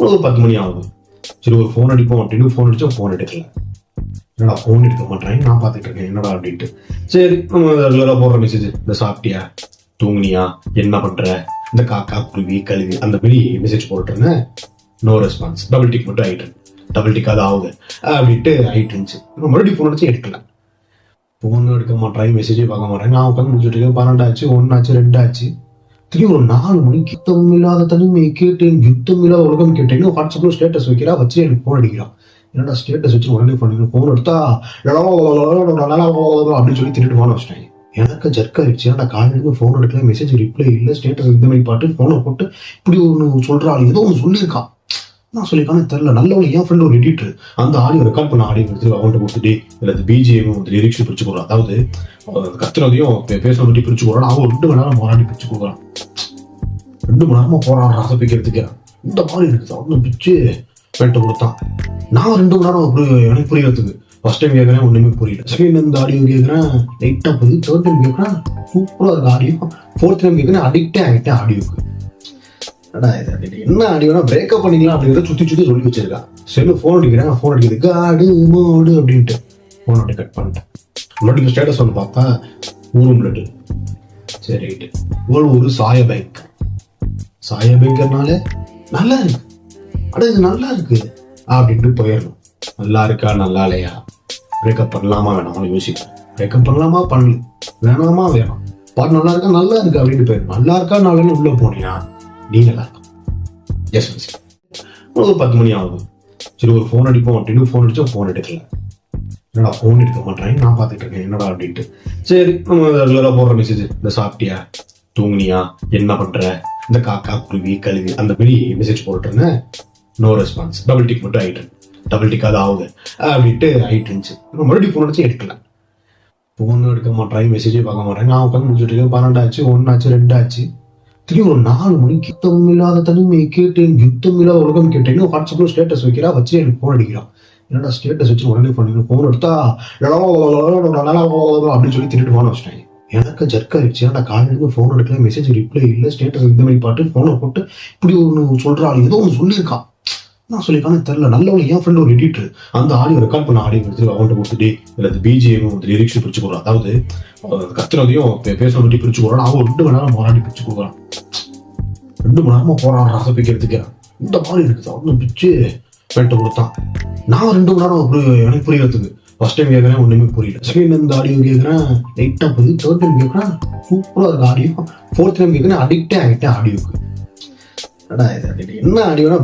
ஒரு 10 மணி ஆகுது. சரி ஒரு ஃபோன் அடிப்போம் அப்படின்னு ஃபோன் அடிச்சா ஃபோன் எடுக்கல. என்னடா ஃபோன் எடுக்க மாட்டேன், நான் பார்த்துட்டு இருக்கேன் என்னடா அப்படின்ட்டு. சரி நம்ம ரெகுலராக போடுற மெசேஜ், இந்த சாப்பிட்டியா, தூங்குனியா, என்ன பண்ற, இந்த காக்கா குருவி கழுவி அந்த மாதிரி மெசேஜ் போட்டுருந்தேன். No response. டபுள் டிக் மட்டும் ஆயிட்டு, டபுள் டிக் அது ஆகுது அப்படின்ட்டு ஆயிட்டு இருந்துச்சு. மறுபடியும் ஃபோன் அடிச்சு எடுக்கல. ஃபோன் எடுக்க மாட்டேன், மெசேஜே பார்க்க மாட்டேன். நான் உட்காந்து முடிச்சுட்டு இருக்கேன். 12 ஆச்சு, 1 ஆச்சு, 2 ஆச்சு. திரும்பி ஒரு 4 மணிக்கு யுத்தம் இல்லாத தனிமையை கேட்டேன், யுத்தம் இல்லாத உலகம் கேட்டேன்னு வாட்ஸ்அப்ல ஸ்டேட்டஸ் வைக்கிறா. வச்சு எனக்கு ஃபோன் அடிக்கிறான். என்னடா ஸ்டேட்டஸ் வச்சு உடனே பண்ணி ஃபோன் எடுத்தா அப்படின்னு சொல்லி திட்டு ஃபோன் வச்சிட்டேன். எனக்கு ஜர்க் ஆயிடுச்சு. ஏன்னா காலையில ஃபோன் எடுக்கல, மெசேஜ் ரிப்ளை இல்லை, ஸ்டேட்டஸ் இந்த மாதிரி பாட்டு ஃபோனை போட்டு இப்படி ஒன்று சொல்றாள், ஏதோ ஒன்று சொல்லியிருக்கான். நான் சொல்லியிருக்கானே தெரியல. நல்லவங்க என் ஃப்ரெண்ட் ஒரு எடிட்டர் அந்த ஆடியோ ரெக்கார்ட் பண்ண ஆடியோ எடுத்து அவன்கிட்ட கொடுத்துட்டு இல்லை பிஜிஎம் லிரிக்ஸ் பிரிச்சு கொடுறான். அதாவது கத்துனதையும் பேசுறதை பிரிச்சு கொடுறான். அவன் 2 மணி நேரம் போராடி பிரிச்சு கொடுக்குறான். 2 மணி நேரமா போராடுறான் ரச பிக்கிறதுக்கு. இந்த மாதிரி இருக்குது. அவனு பிச்சு பேட்டை கொடுத்தான். நான் 2 மணி நேரம் எனக்கு புரியறதுக்கு. ஃபர்ஸ்ட் டைம் கேட்குறேன், ஒன்றுமே புரியல. செகண்ட் டைம் இந்த ஆடியோ கேட்குறேன், லைட்டாக புரியுது. தேர்ட் டைம் கேட்குறேன், சூப்பராக இருக்கு ஆடியோ. ஃபோர்த் டைம் கேட்குறேன், அடிக்டே ஆகிட்டேன் ஆடியோக்கு. என்ன ஆடியோனா பிரேக்கப் பண்ணிக்கலாம் அப்படிங்கிறத சுற்றி சுற்றி சொல்லி வச்சிருக்கான். சரி ஃபோன் அடிக்கிறேன், ஃபோன் அடிக்கிறது காடு மோடு அப்படின்ட்டு ஃபோன் அப்படி கட் பண்ணிட்டேன். மறுபடியும் ஸ்டேட்டஸ் ஒன்று பார்த்தா ஊரும் பிளட்டு. சரி ரைட்டு. ஒரு சாய பேங்க். சாய பேங்க்னால நல்லா இருக்கு, இது நல்லா இருக்கு அப்படின்ட்டு போயிடணும். நல்லா இருக்கா நல்லா இல்லையா, பிரேக்கப் பண்ணலாமா வேணாமா யோசிப்பேன். பிரேக்கப் பண்ணலாமா பண்ணல, வேணாமா வேணாம், பாட்டு நல்லா இருக்கா நல்லா இருக்கு அப்படின்னு போயிடும். நல்லா இருக்கா நாளைன்னு உள்ள போனியா நீ நல்லா இருக்கும். Yes miss. ஒரு 10 மணி ஆகுது. சரி ஒரு ஃபோன் அடிப்போம் அப்படின்னு ஃபோன் அடிச்சா ஃபோன் எடுக்கல. என்னடா ஃபோன் எடுக்க மாட்டேன், நான் பார்த்துட்டு இருக்கேன் என்னடா அப்படின்ட்டு. சரி நம்ம ரெகுலராக போடுற மெசேஜ், இந்த சாப்பிட்டியா, தூங்குனியா, என்ன பண்ற, இந்த காக்கா குருவி கழுவி அந்த மாதிரி மெசேஜ் போட்டுருந்தேன். No response. டபுள் டிக் மட்டும் ஆயிட்டு, டபுள் டிக் அது ஆகுது அப்படின்ட்டு ஆயிட்டு இருந்துச்சு. மறுபடியும் ஃபோன் அடிச்சு எடுக்கல. ஃபோன் எடுக்க மாட்டேன், மெசேஜே பார்க்க மாட்டேன். நான் உட்காந்து முடிச்சுட்டு இருக்கேன். 12 ஆச்சு, 1 ஆச்சு, 2 ஆச்சு. திரும்பி ஒரு 4 மணிக்கு யுத்தம் இல்லாத தனிமையை கேட்டேன், யுத்தம் இல்லாத உலகம் கேட்டேன்னு வாட்ஸ்அப்ல ஸ்டேட்டஸ் வைக்கிறா. வச்சு எனக்கு ஃபோன் அடிக்கிறான். என்னடா ஸ்டேட்டஸ் வச்சு உடனே பண்ணி ஃபோன் எடுத்தா அப்படின்னு சொல்லி திட்டு ஃபோன் வச்சிட்டேன். எனக்கு ஜர்க் ஆயிடுச்சு. ஏன்னா காலையில ஃபோன் எடுக்கல, மெசேஜ் ரிப்ளை இல்லை, ஸ்டேட்டஸ் இந்த மாதிரி பாட்டு ஃபோனை போட்டு இப்படி ஒன்று சொல்றாள், ஏதோ ஒன்று சொல்லியிருக்கான். நான் சொல்லியிருக்கானே தெரியல. நல்லவங்க என் ஃப்ரெண்ட் ஒரு எடிட்டர் அந்த ஆடியோ ரெக்கார்ட் பண்ண ஆடியோ எடுத்து அவன்கிட்ட கொடுத்துட்டு இல்லை பிஜிஎம் லிரிக்ஸ் பிரிச்சு கொடுறான். அதாவது கத்துனதையும் பேசுறதை பிரிச்சு கொடுறான். அவன் 2 மணி நேரம் போராடி பிரிச்சு கொடுக்குறான். 2 மணி நேரமா போராடுறான் ரச பிக்கிறதுக்கு. இந்த மாதிரி இருக்குது. அவனு பிச்சு பேட்டை கொடுத்தான். நான் 2 மணி நேரம் எனக்கு புரியறதுக்கு. ஃபர்ஸ்ட் டைம் கேட்குறேன், ஒன்றுமே புரியல. செகண்ட் டைம் இந்த ஆடியோ கேட்குறேன், லைட்டாக புரியுது. தேர்ட் டைம் கேட்குறேன், சூப்பராக இருக்கு ஆடியோ. ஃபோர்த் டைம் கேட்குறேன், அடிக்டே ஆகிட்டேன் ஆடியோக்கு. என்ன ஆடியோனா